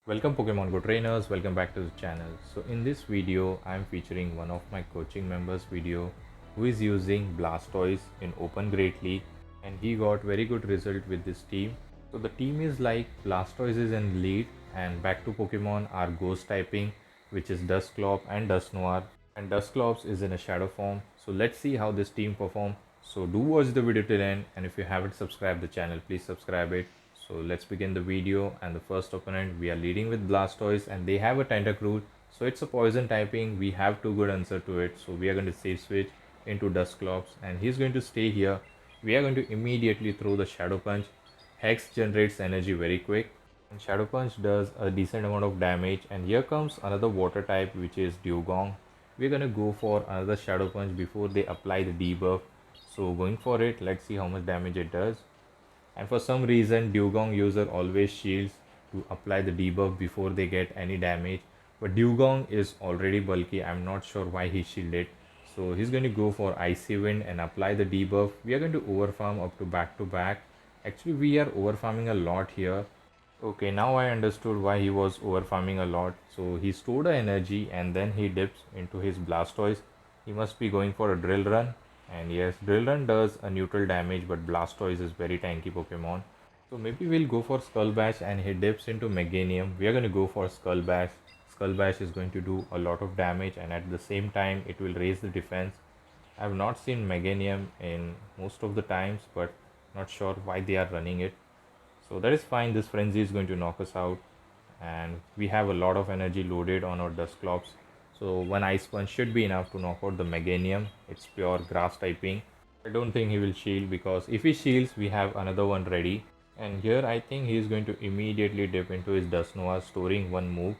Welcome Pokemon Go trainers, welcome back to the channel. So in this video, I am featuring one of my coaching members video who is using Blastoise in Open Great League and he got very good result with this team. So the team is like Blastoise is in lead and back to Pokemon are Ghost typing, which is Dusclops and Dusknoir, and Dusclops is in a shadow form. So let's see how this team perform. So do watch the video till end, and if you haven't subscribed the channel, please subscribe it. So let's begin the video, and the first opponent we are leading with Blastoise and they have a Tentacruel. So it's a poison typing, we have two good answer to it. So we are going to safe switch into Dusclops and he's going to stay here. We are going to immediately throw the Shadow Punch. Hex generates energy very quick and Shadow Punch does a decent amount of damage, and here comes another water type which is Dugong. We're going to go for another Shadow Punch before they apply the debuff. So going for it, let's see how much damage it does. And for some reason Dugong user always shields to apply the debuff before they get any damage, but Dugong is already bulky. I'm not sure why he shielded. So he's going to go for Icy Wind and apply the debuff. We are going to overfarm up to back. Actually we are overfarming a lot here. Okay, now I understood why he was overfarming a lot. So he stored the energy and then he dips into his Blastoise. He must be going for a drill run. And yes, drill run does a neutral damage, but Blastoise is very tanky Pokemon. So maybe we'll go for Skull Bash and he dips into Meganium. We are going to go for Skull Bash. Skull Bash is going to do a lot of damage and at the same time it will raise the defense. I have not seen Meganium in most of the times, but not sure why they are running it. So that is fine. This frenzy is going to knock us out and we have a lot of energy loaded on our Dusclops. So one Ice Punch should be enough to knock out the Meganium. It's pure grass typing. I don't think he will shield, because if he shields we have another one ready. And here I think he is going to immediately dip into his Dusknoir, storing one move,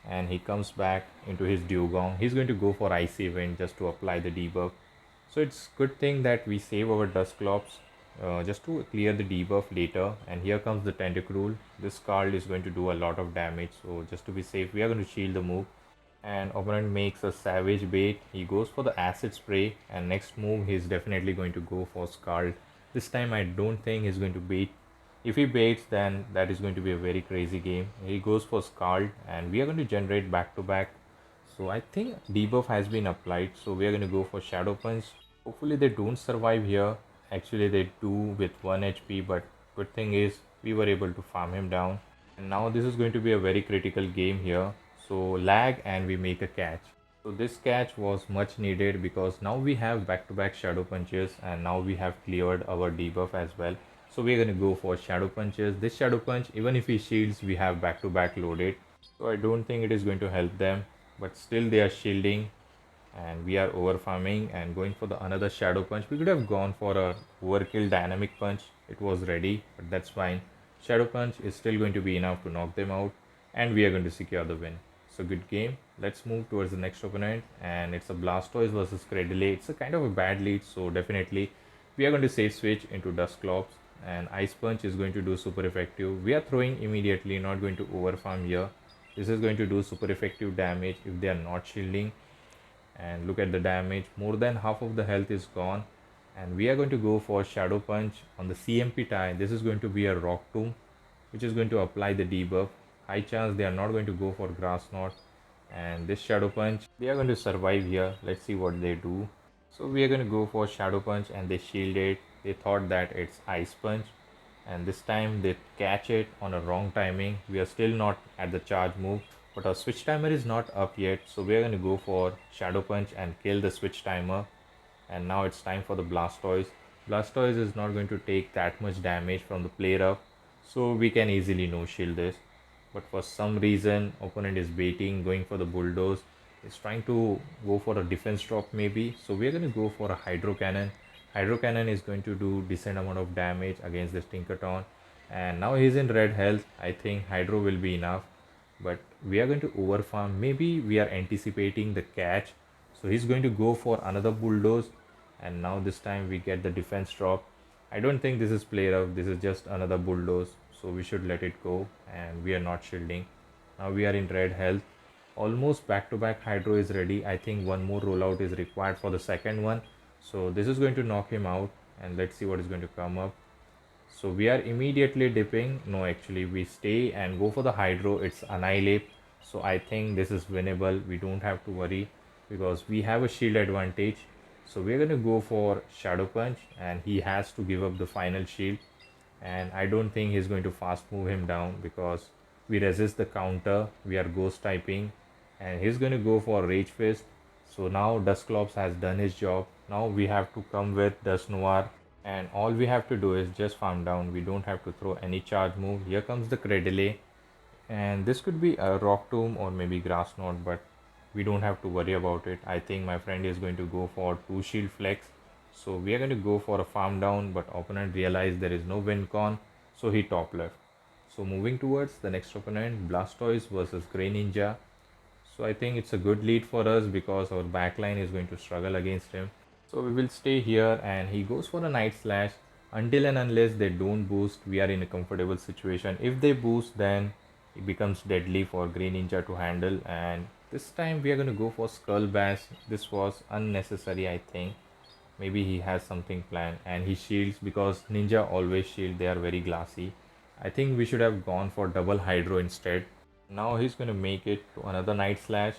and he comes back into his Dugong. He's going to go for Icy Wind just to apply the debuff. So it's good thing that we save our Dusclops just to clear the debuff later. And here comes the Tentacruel. This card is going to do a lot of damage, so just to be safe we are going to shield the move. And opponent makes a Savage Bait. He goes for the Acid Spray, and next move he's definitely going to go for Scald. This time I don't think he's going to bait. If he baits, then that is going to be a very crazy game. He goes for Scald and we are going to generate back to back. So I think debuff has been applied, so we are going to go for Shadow Punch. Hopefully they don't survive here. Actually they do with 1 HP, but good thing is we were able to farm him down. And now this is going to be a very critical game here. So lag and we make a catch. So this catch was much needed because now we have back to back Shadow Punches and now we have cleared our debuff as well. So we're going to go for Shadow Punches. This Shadow Punch, even if he shields, we have back to back loaded. So I don't think it is going to help them, but still they are shielding and we are over farming and going for the another Shadow Punch. We could have gone for a overkill Dynamic Punch. It was ready, but that's fine. Shadow Punch is still going to be enough to knock them out and we are going to secure the win. So good game. Let's move towards the next opponent, and it's a Blastoise versus Cradily. It's a kind of a bad lead, so definitely we are going to safe switch into Dusclops, and Ice Punch is going to do super effective. We are throwing immediately, not going to overfarm here. This is going to do super effective damage if they are not shielding. And look at the damage, more than half of the health is gone. And we are going to go for Shadow Punch on the CMP tie. This is going to be a Rock Tomb, which is going to apply the debuff. High chance they are not going to go for Grass Knot. And this Shadow Punch, they are going to survive here. Let's see what they do. So we are going to go for Shadow Punch and they shield it. They thought that it's Ice Punch, and this time they catch it on a wrong timing. We are still not at the charge move, but our switch timer is not up yet, so we are going to go for Shadow Punch and kill the switch timer. And now it's time for the Blastoise. Blastoise is not going to take that much damage from the player up, so we can easily no shield this. But for some reason opponent is baiting, going for the Bulldoze. He's trying to go for a defense drop maybe, so we're going to go for a Hydro Cannon. Hydro Cannon is going to do decent amount of damage against this Tinkaton, and now he's in red health. I think Hydro will be enough, but we are going to overfarm. Maybe we are anticipating the catch, so he's going to go for another Bulldoze, and now this time we get the defense drop. I don't think this is player up, this is just another Bulldoze, so we should let it go, and we are not shielding. Now we are in red health. Almost back to back Hydro is ready. I think one more rollout is required for the second one, so this is going to knock him out, and let's see what is going to come up. So we are immediately dipping. No, actually we stay and go for the hydro. It's annihilate. So I think this is winnable. We don't have to worry because we have a shield advantage. So we're going to go for shadow punch, and he has to give up the final shield. And I don't think he's going to fast move him down because we resist the counter. We are ghost typing, and he's going to go for rage fist. So now Dusclops has done his job. Now we have to come with Dust Noir, and all we have to do is just farm down. We don't have to throw any charge move. Here comes the Credile, and this could be a Rock Tomb or maybe Grass Knot, but we don't have to worry about it. I think my friend is going to go for 2 shield flex. So we are going to go for a farm down, but opponent realized there is no win con, so he top left. So moving towards the next opponent, Blastoise versus Grey Ninja. So I think it's a good lead for us because our backline is going to struggle against him. So we will stay here, and he goes for a Night Slash. Until and unless they don't boost, we are in a comfortable situation. If they boost, then it becomes deadly for Grey Ninja to handle, and this time we are going to go for Skull Bash. This was unnecessary, I think. Maybe he has something planned, and he shields because Ninja always shield. They are very glassy. I think we should have gone for double Hydro instead. Now he's going to make it to another Night Slash,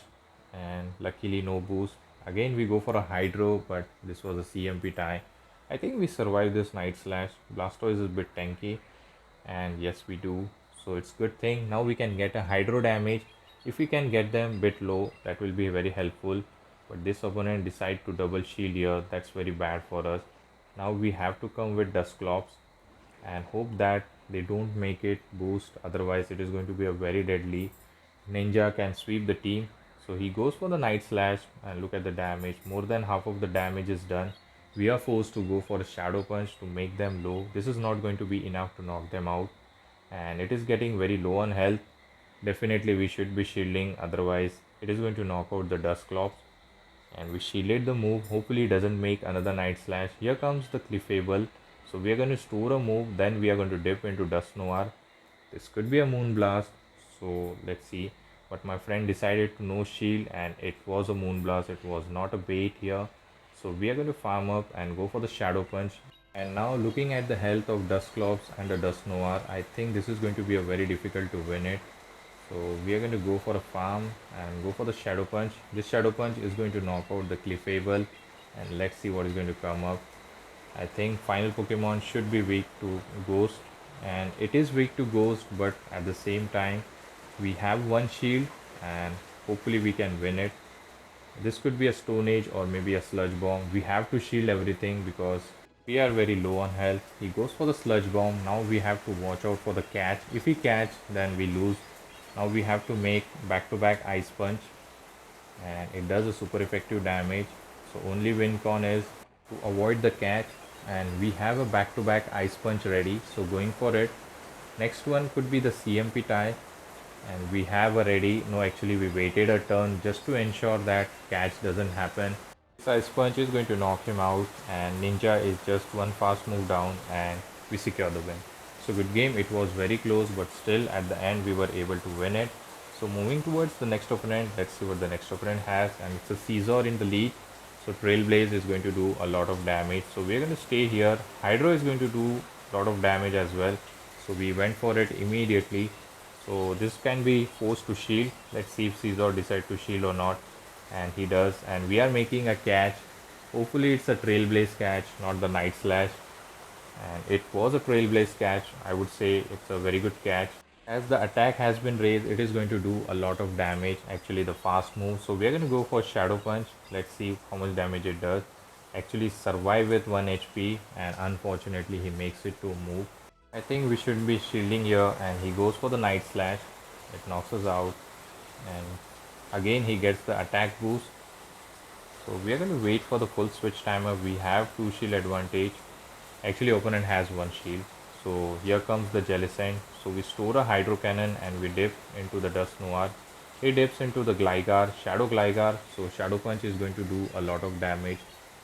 and luckily no boost. Again we go for a Hydro, but this was a CMP tie. I think we survived this Night Slash. Blastoise is a bit tanky, and yes we do. So it's good thing. Now we can get a Hydro damage. If we can get them bit low, that will be very helpful. But this opponent decide to double shield here. That's very bad for us. Now we have to come with Dusclops and hope that they don't make it boost, otherwise it is going to be a very deadly. Ninja can sweep the team, so he goes for the Night Slash, and look at the damage. More than half of the damage is done. We are forced to go for a Shadow Punch to make them low. This is not going to be enough to knock them out, and it is getting very low on health. Definitely we should be shielding, otherwise it is going to knock out the Dusclops. And we shielded the move. Hopefully it doesn't make another Night Slash. Here comes the Clefable. So we are going to store a move, then we are going to dip into Dust Noir. This could be a Moon Blast, so let's see. But my friend decided to no shield, and it was a Moon Blast. It was not a bait here. So we are going to farm up and go for the Shadow Punch. And now looking at the health of Dusclops and the Dust Noir, I think this is going to be a very difficult to win it. So we are going to go for a farm and go for the Shadow Punch. This Shadow Punch is going to knock out the Clefable, and let's see what is going to come up. I think final Pokemon should be weak to Ghost, and it is weak to Ghost, but at the same time we have one shield and hopefully we can win it. This could be a Stone Age or maybe a Sludge Bomb. We have to shield everything because we are very low on health. He goes for the Sludge Bomb. Now we have to watch out for the catch. If we catch, then we lose. Now we have to make back-to-back Ice Punch, and it does a super effective damage. So only win con is to avoid the catch, and we have a back-to-back Ice Punch ready, so going for it. Next one could be the CMP tie, and we have a ready. No, actually we waited a turn just to ensure that catch doesn't happen. This Ice Punch is going to knock him out, and Ninja is just one fast move down, and we secure the win. So good game. It was very close, but still at the end we were able to win it. So moving towards the next opponent, let's see what the next opponent has, and it's a Caesar in the lead. So Trailblaze is going to do a lot of damage. So we're going to stay here. Hydro is going to do a lot of damage as well. So we went for it immediately. So this can be forced to shield. Let's see if Caesar decides to shield or not. And he does. And we are making a catch. Hopefully it's a Trailblaze catch, not the Night Slash. And it was a Trailblaze catch. I would say it's a very good catch. As the attack has been raised, it is going to do a lot of damage, actually the fast move. So we are going to go for Shadow Punch. Let's see how much damage it does. Actually survive with 1 HP, and unfortunately he makes it to move. I think we should be shielding here, and he goes for the Night Slash. It knocks us out, and again he gets the attack boost. So we are going to wait for the full switch timer. We have 2 shield advantage. Actually opponent has 1 shield. So here comes the Jellicent. So we store a Hydro Cannon and we dip into the Dust Noir. He dips into the Gligar, Shadow Gligar. So Shadow Punch is going to do a lot of damage.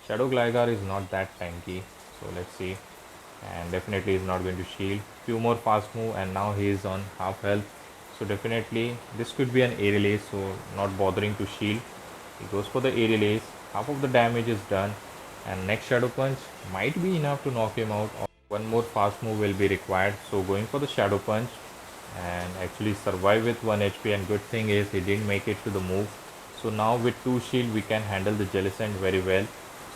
Shadow Gligar is not that tanky. So let's see. And definitely is not going to shield. Few more fast move, and now he is on half health. So definitely this could be an Aerial Ace, so not bothering to shield. He goes for the Aerial Ace. Half of the damage is done. And next Shadow Punch might be enough to knock him out. One more fast move will be required. So going for the Shadow Punch and actually survive with 1 HP, and good thing is he didn't make it to the move. So now with 2 shield we can handle the Jellicent very well.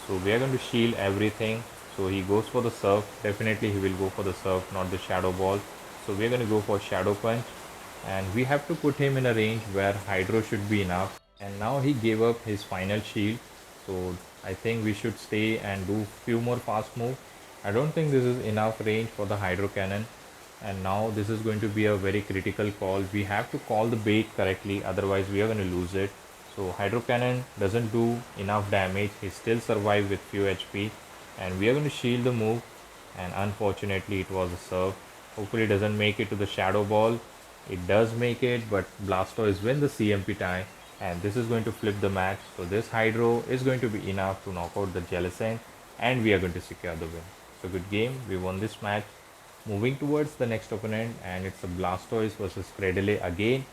So we are going to shield everything. So he goes for the Surf. Definitely he will go for the Surf, not the Shadow Ball. So we are going to go for Shadow Punch, and we have to put him in a range where Hydro should be enough. And now he gave up his final shield. So I think we should stay and do few more fast moves. I don't think this is enough range for the Hydro Cannon, and now this is going to be a very critical call. We have to call the bait correctly, otherwise we are going to lose it. So Hydro Cannon doesn't do enough damage. He still survived with few HP, and we are going to shield the move, and unfortunately it was a serve. Hopefully it doesn't make it to the Shadow Ball. It does make it, but Blastoise win the CMP tie, and this is going to flip the match. So this Hydro is going to be enough to knock out the Jellicent, and we are going to secure the win. So good game, we won this match. Moving towards the next opponent, and it's a Blastoise versus Cradle again.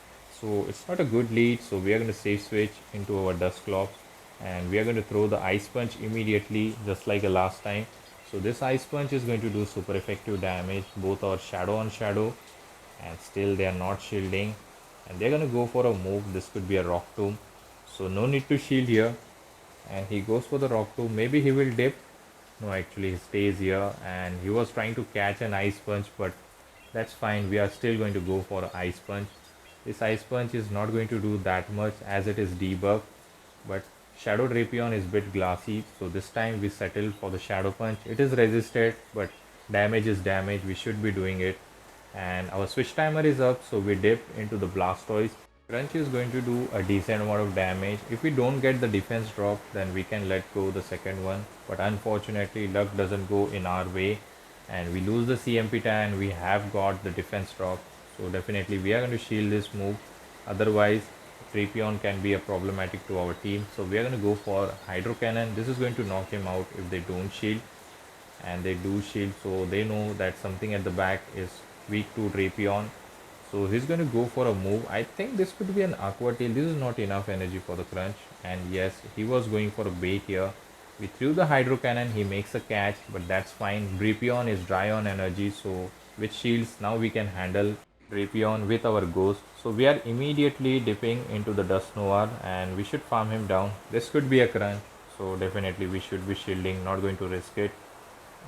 So it's not a good lead, so we are going to safe switch into our Dusclops, and we are going to throw the Ice Punch immediately, just like the last time. So this Ice Punch is going to do super effective damage, both our Shadow on Shadow, and still they are not shielding, and they're going to go for a move. This could be a Rock Tomb, so no need to shield here, and he goes for the Rock Tomb. Maybe he will dip. No, actually he stays here, and he was trying to catch an Ice Punch, but that's fine. We are still going to go for Ice Punch. This Ice Punch is not going to do that much as it is debuff, but Shadow Drapion is a bit glassy, so this time we settle for the Shadow Punch. It is resisted, but damage is damage. We should be doing it. And our switch timer is up, so we dip into the Blastoise. Crunch is going to do a decent amount of damage. If we don't get the defense drop, then we can let go the second one, but unfortunately luck doesn't go in our way, and we lose the CMP tie, and we have got the defense drop. So definitely we are going to shield this move, otherwise Drapion can be a problematic to our team. So we are going to go for Hydro Cannon. This is going to knock him out if they don't shield, and they do shield, so they know that something at the back is weak to Drapion. So he's going to go for a move. I think this could be an Aqua Tail. This is not enough energy for the Crunch, and yes, he was going for a bait here. We threw the Hydro Cannon, he makes a catch, but that's fine. Drapion is dry on energy, so with shields now we can handle Drapion with our Ghost. So we are immediately dipping into the Dust Noir, and we should farm him down. This could be a Crunch, so definitely we should be shielding, not going to risk it.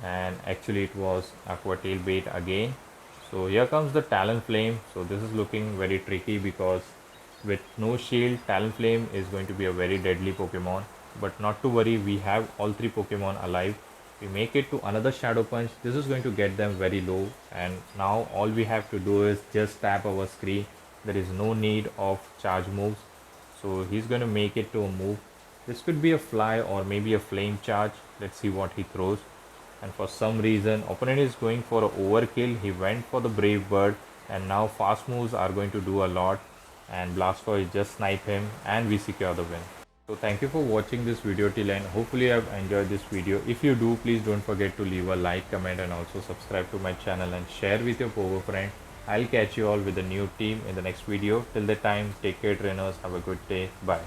And actually it was Aqua Tail bait again. So here comes the Talonflame. So this is looking very tricky, because with no shield, Talonflame is going to be a very deadly Pokemon. But not to worry, we have all 3 Pokemon alive. We make it to another Shadow Punch. This is going to get them very low, and now all we have to do is just tap our screen. There is no need of charge moves. So he's going to make it to a move. This could be a Fly or maybe a Flame Charge. Let's see what he throws. And for some reason opponent is going for a overkill. He went for the Brave Bird, and now fast moves are going to do a lot, and Blastoise just snipe him, and we secure the win. So thank you for watching this video till end. Hopefully you have enjoyed this video. If you do, please don't forget to leave a like, comment, and also subscribe to my channel and share with your Pogo friend. I'll catch you all with a new team in the next video. Till the time, take care trainers, have a good day, bye.